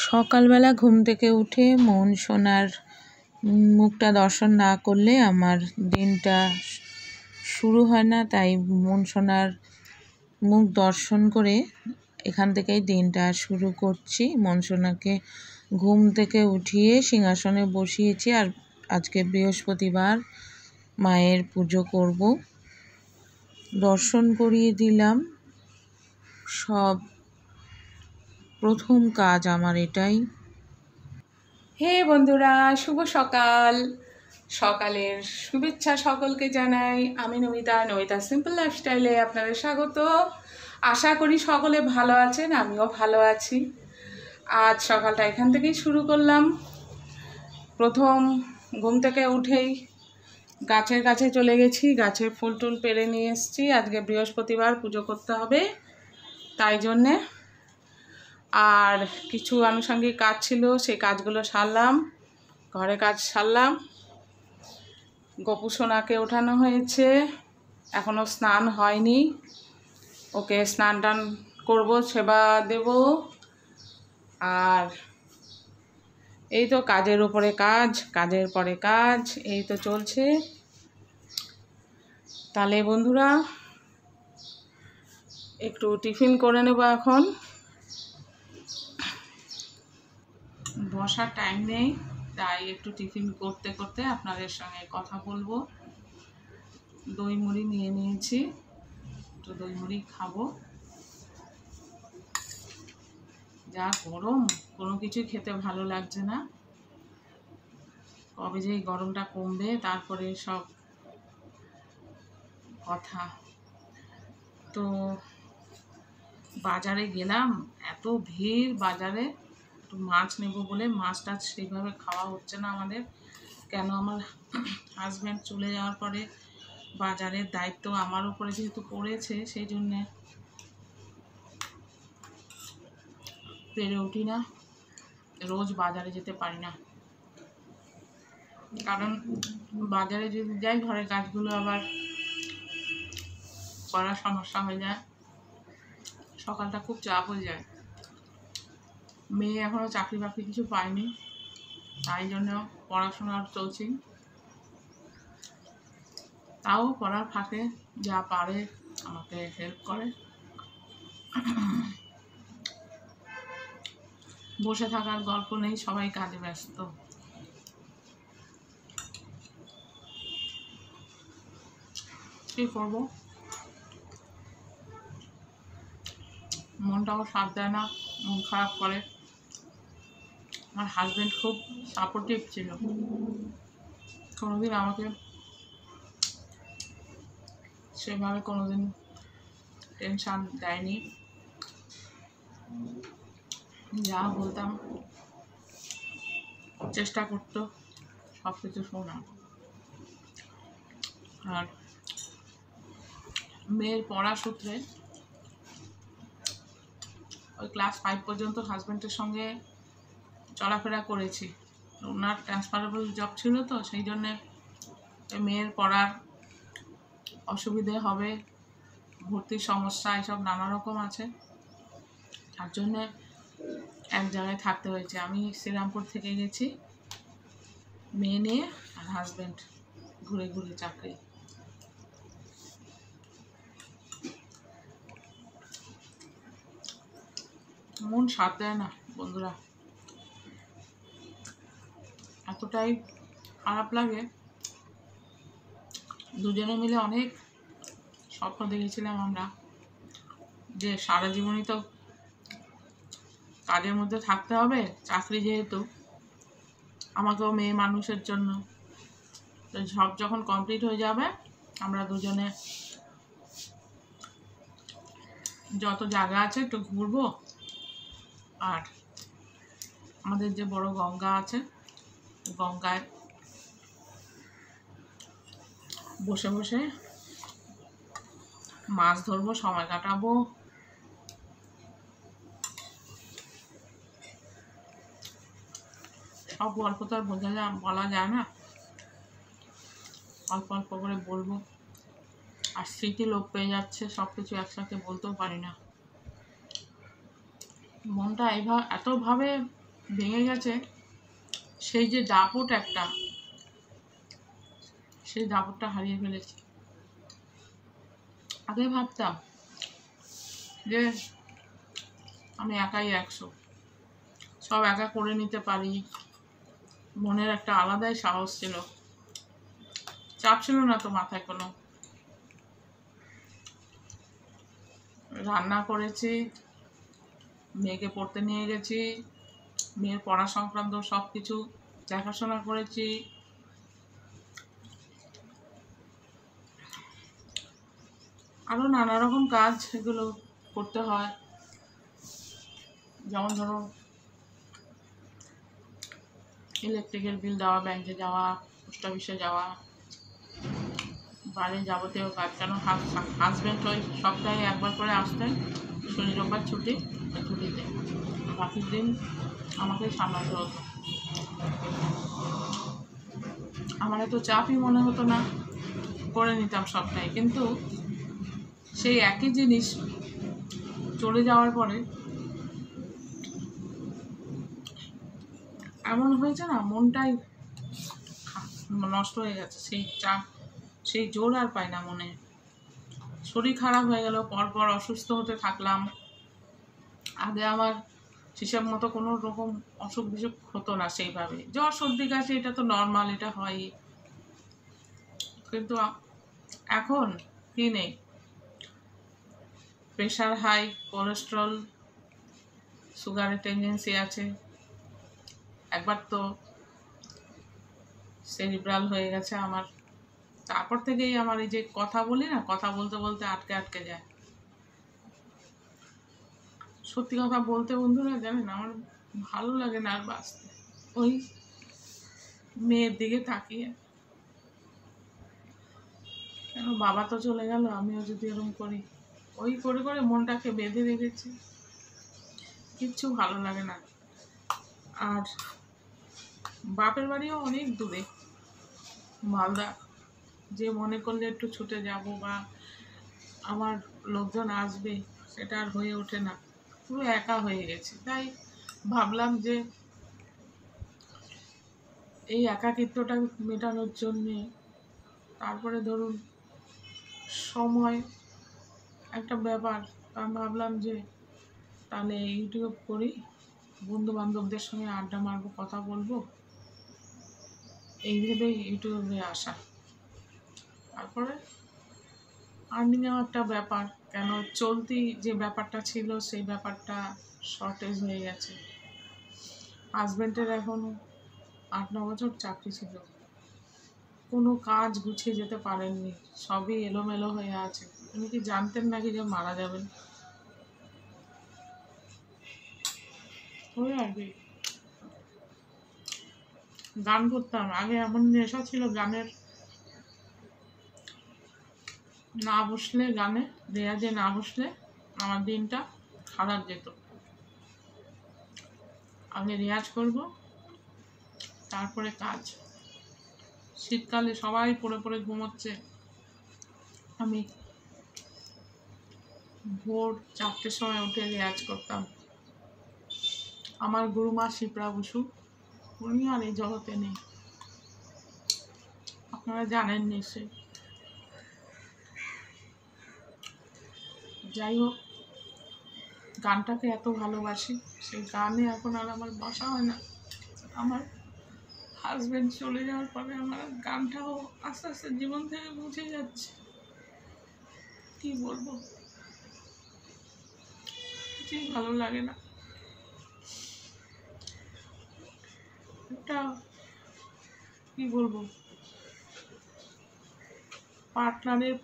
সকালবেলা ঘুম থেকে উঠে মন সোনার মুখটা দর্শন না করলে আমার দিনটা শুরু হয় না। তাই মন সোনার মুখ দর্শন করে এখান থেকেই দিনটা শুরু করছি। মন সোনাকে ঘুম থেকে উঠিয়ে সিংহাসনে বসিয়েছি। আর আজকে বৃহস্পতিবার, মায়ের পুজো করব। দর্শন করিয়ে দিলাম। সব প্রথম কাজ আমার এটাই। হে বন্ধুরা, শুভ সকাল। সকালের শুভেচ্ছা সকলকে জানাই। আমি নমিতা সিম্পল লাইফস্টাইলে আপনাদের স্বাগত। আশা করি সকলে ভালো আছেন, আমিও ভালো আছি। আজ সকালটা এখান থেকেই শুরু করলাম। প্রথম ঘুম থেকে উঠেই গাছের কাছে চলে গেছি, গাছের ফুল টুল পেরে নিয়ে এসেছি। আজকে বৃহস্পতিবার, পুজো করতে হবে, তাই জন্যে। আর কিছু আনুষঙ্গিক কাজ ছিল, সেই কাজগুলো সারলাম। ঘরে কাজ সারলাম। গপু সোনাকে ওঠানো হয়েছে, এখনও স্নান হয়নি। ওকে স্নান টান করবো, সেবা দেব। আর এই তো কাজের উপরে কাজ, কাজের পরে কাজ, এই তো চলছে। তাহলে বন্ধুরা একটু টিফিন করে নেব। এখন বসার টাইম নেই, তাই একটু টিফিন করতে করতে আপনাদের সঙ্গে কথা বলবো। দই মুড়ি নিয়ে নিয়েছি, একটু দই মুড়ি খাবো। যা গরম, কোনো কিছুই খেতে ভালো লাগছে না। কবে যে এই গরমটা কমবে তারপরে সব কথা। তো বাজারে গেলাম, এত ভিড় বাজারে। একটু মাছ নেব বলে, মাছটা সেইভাবে খাওয়া হচ্ছে না আমাদের। কেন, আমার হাজব্যান্ড চলে যাওয়ার পরে বাজারের দায়িত্ব আমার উপরে যেহেতু পড়েছে, সেই জন্যে পেরে উঠি না, রোজ বাজারে যেতে পারি না। কারণ বাজারে যদি যাই, ঘরের কাজগুলো আবার করার সমস্যা হয়ে যায়, সকালটা খুব চাপ হয়ে যায়। মেয়ে এখনও চাকরি বাকরি কিছু পায়নি, তাই জন্য পড়াশোনা চলছে। তাও পড়ার ফাঁকে যা পারে আমাকে হেল্প করে। বসে থাকার গল্প নেই, সবাই কাজে ব্যস্ত। কি করবো, মনটাও সাথ দেয় না, মন খারাপ করে। আমার হাজব্যান্ড খুব সাপোর্টিভ ছিল, কোনোদিন আমাকে সেভাবে কোনোদিন টেনশন দেয়নি। যা বলতাম চেষ্টা করতো সব কিছু শোনা। আর মেয়ের পড়া সূত্রে ওই ক্লাস 5 পর্যন্ত হাজব্যান্ডের সঙ্গে চলাফেরা করেছি। ওনার ট্রান্সফারেবল জব ছিল, তো সেই জন্যে মেয়ের পড়ার অসুবিধে হবে, ভর্তির সমস্যা, এসব নানা রকম আছে। তার জন্যে এক জায়গায় থাকতে হয়েছে। আমি শ্রীরামপুর থেকে গেছি, মেয়ে নিয়ে, আর হাজব্যান্ড ঘুরে ঘুরে চাকরি। মন সাথ দেয় না বন্ধুরা, এতটাই খারাপ লাগে। দুজনে মিলে অনেক স্বপ্ন দেখেছিলাম আমরা, যে সারা জীবনই তো কাজের মধ্যে থাকতে হবে, চাকরি যেহেতু, আমাকেও মেয়ে মানুষের জন্য। তো সব যখন কমপ্লিট হয়ে যাবে, আমরা দুজনে যত জায়গা আছে একটু ঘুরবো। আর আমাদের যে বড় গঙ্গা আছে, গঙ্গায় বসে বসে মাছ ধরবো, সময় কাটাবো। সব গল্প তো আর বলা যায় না, অল্প অল্প করে বলবো। আর স্মৃতি লোপ পেয়ে যাচ্ছে, সব কিছু একসাথে বলতেও পারি না। মনটা এতভাবে ভেঙে গেছে, সেই যে দাপট একটা, সেই দাপটটা হারিয়ে ফেলেছি। আগে ভাবতাম যে আমি একাই 100, সব একা করে নিতে পারি, মনের একটা আলাদাই সাহস ছিল, চাপ ছিল না তো মাথায় কোনো। রান্না করেছি, মেয়েকে পড়তে নিয়ে গেছি, মেয়ের পড়া সংক্রান্ত সব কিছু দেখাশোনা করেছি, আরও নানা রকম কাজ এগুলো করতে হয়। যেমন ধরো ইলেকট্রিকের বিল দেওয়া, ব্যাংকে যাওয়া, পোস্ট অফিসে যাওয়া, বাড়ির যাবতীয় কাজ। কেন হাজব্যান্ড ওই সপ্তাহে একবার করে আসতেন, শনি রোববার ছুটিতে, বাকি দিন আমাকেই সামলাতে হতো। আমার এত চাপই মনে হতো না, করে নিতাম সবটাই। কিন্তু সেই একই জিনিস চলে যাওয়ার পরে এমন হয়েছে না, মনটাই নষ্ট হয়ে গেছে। সেই চাপ, সেই জোর আর পাই না মনে। শরীর খারাপ হয়ে গেল, পরপর অসুস্থ হতে থাকলাম। আগে আমার হিসাব মতো কোনো রকম অসুখ বিসুখ হতো না সেইভাবে, জ্বর সর্দি কাশি এটা তো নর্মাল, এটা হয়ই। কিন্তু এখন কি নেই, প্রেশার হাই, কোলেস্ট্রল, সুগারের টেন্ডেন্সি আছে, একবার তো সেরিব্রাল হয়ে গেছে আমার। তারপর থেকেই আমার এই যে কথা বলি না, কথা বলতে বলতে আটকে যায়। সত্যি কথা বলতে বন্ধুরা, জানেন আমার ভালো লাগে না আর বাঁচতে। ওই মেয়ের দিকে তাকিয়ে, কেন বাবা তো চলে গেল, আমিও যদি এরকম করি, ওই করে করে মনটাকে বেঁধে রেখেছি, কিচ্ছু ভালো লাগে না। আর বাপের বাড়িও অনেক দূরে, মালদা, যে মনে করলে একটু ছুটে যাব বা আমার লোকজন আসবে, সেটা আর হয়ে ওঠে না, পুরো একা হয়ে গেছে। তাই ভাবলাম যে এই একাকিত্বটা মেটানোর জন্যে, তারপরে ধরুন সময় একটা ব্যাপার, আমি ভাবলাম যে তাহলে ইউটিউব করি, বন্ধু বান্ধবদের সঙ্গে আড্ডা মারবো, কথা বলবো, এই ভেবেই ইউটিউবে আসা। তারপরে আর্নিংয়েও একটা ব্যাপার, কেন চলতি যে ব্যাপারটা ছিল সেই ব্যাপারটা শর্টেজ হয়ে গেছে। হাজব্যান্ডের এখন 8-9 বছর চাকরি ছিল, কোনো কাজ গুছিয়ে যেতে পারেননি, সবই এলোমেলো হয়ে আছে। উনি কি জানতেন নাকি যে মারা যাবেন? ওই আর কি। গান করতাম আগে, এমন নেশা ছিল গানের, না বসলে গানে রেয়াজে না বসলে আমার দিনটা খারাপ যেত। আগে রেয়াজ করব, তারপরে কাজ। শীতকালে সবাই পড়ে পড়ে ঘুমোচ্ছে, আমি ভোর 4টের সময় উঠে রেয়াজ করতাম। আমার গুরুমা শিপ্রা বসু, উনি আর এই জগতে নেই, আপনারা জানেন নিশ্চয়ই। যাই হোক, গানটাকে এত ভালোবাসি, সেই গানে এখন আর আমার বসা হয় না। আমার হাজব্যান্ড চলে যাওয়ার পরে আমার গানটাও আস্তে আস্তে জীবন থেকে মুছে যাচ্ছে। কি বলবো, কিছুই ভালো লাগে না। একটা কি বলবো, পার্টনারের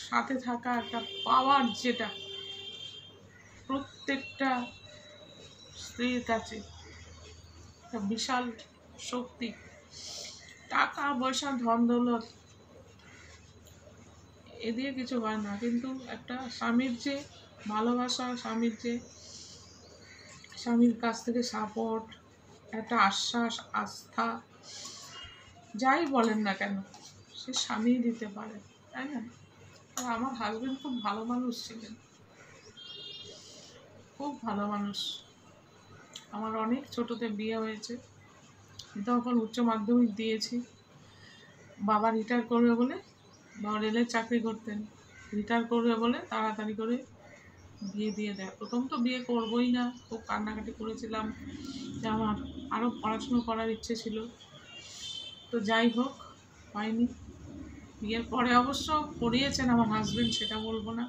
সাথে থাকা একটা পাওয়ার, যেটা প্রত্যেকটা স্ত্রীর কাছে একটা বিশাল শক্তি। টাকা পয়সা ধন দৌলত এ দিয়ে কিছু হয় না, কিন্তু একটা স্বামীর যে ভালোবাসা, স্বামীর কাছ থেকে সাপোর্ট, একটা আশ্বাস, আস্থা, যাই বলেন না কেন, সে স্বামী দিতে পারে, তাই না? আর আমার হাজবেন্ড খুব ভালো মানুষ ছিলেন, খুব ভালো মানুষ। আমার অনেক ছোটোতে বিয়ে হয়েছে, তখন উচ্চ মাধ্যমিক দিয়েছি। বাবা রিটায়ার করবে বলে, বাবা রেলের চাকরি করতেন, রিটায়ার করবে বলে তাড়াতাড়ি করে বিয়ে দিয়ে দেয়। প্রথম তো বিয়ে করবোই না, খুব কান্নাকাটি করেছিলাম যে আমার আরও পড়াশুনো করার ইচ্ছে ছিল। তো যাই হোক, হয়নি। বিয়ের পরে অবশ্য পড়িয়েছেন আমার হাজব্যান্ড, সেটা বলবো না।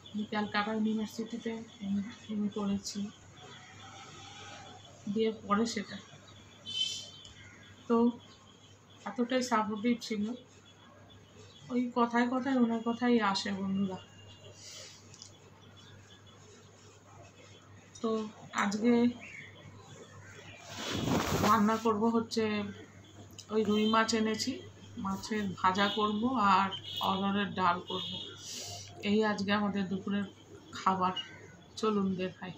আমি ক্যালকাটা ইউনিভার্সিটিতে এমএ করেছি বিয়ের পরে সেটা। তো এতটাই সাপোর্টিভ ছিল, ওই কথায় কথায় ওনার কথাই আসে বন্ধুরা। তো আজকে রান্না করব হচ্ছে ওই রুই মাছ এনেছি, মাছের ভাজা করব আর অরহরের ডাল করব। এই আজকে আমাদের দুপুরের খাবার। চলুন দেখাই।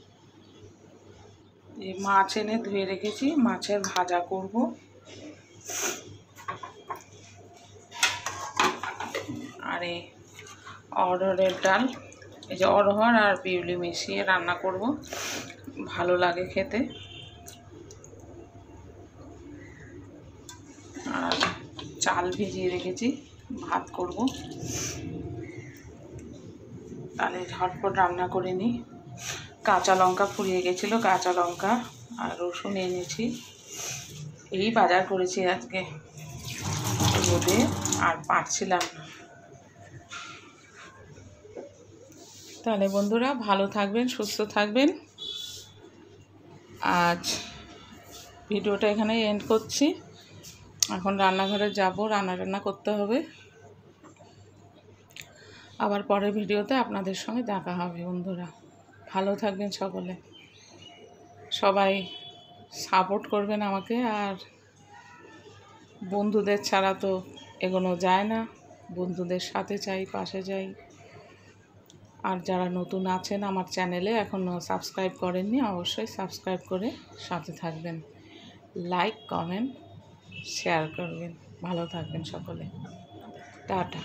এই মাছ এনে ধুয়ে রেখেছি, মাছের ভাজা করব। আর এই অরহরের ডাল, এই যে অরহর আর বিউলি মিশিয়ে রান্না করব, ভালো লাগে খেতে। আর চাল ভিজিয়ে রেখেছি, ভাত করব। তাহলে ঝটপট রান্না করে নিই। কাঁচা লঙ্কা ফুরিয়ে গেছিলো, কাঁচা লঙ্কা আর রসুন এনেছি। এই বাজার করেছি আজকে রোদে, আর পারছিলাম না। তাহলে বন্ধুরা ভালো থাকবেন, সুস্থ থাকবেন। আজ ভিডিওটা এখানেই এন্ড করছি। এখন রান্নাঘরে যাব, রান্না করতে হবে। আবার পরের ভিডিওতে আপনাদের সঙ্গে দেখা হবে বন্ধুরা। ভালো থাকবেন সকলে, সবাই সাপোর্ট করবেন আমাকে। আর বন্ধুদের ছাড়া তো এগোনো যায় না, বন্ধুদের সাথে চাই, পাশে যাই। আর যারা নতুন আছেন আমার চ্যানেলে, এখনও সাবস্ক্রাইব করেননি, অবশ্যই সাবস্ক্রাইব করে সাথে থাকবেন। লাইক, কমেন্ট, শেয়ার করবেন। ভালো থাকবেন সকলে, টাটা।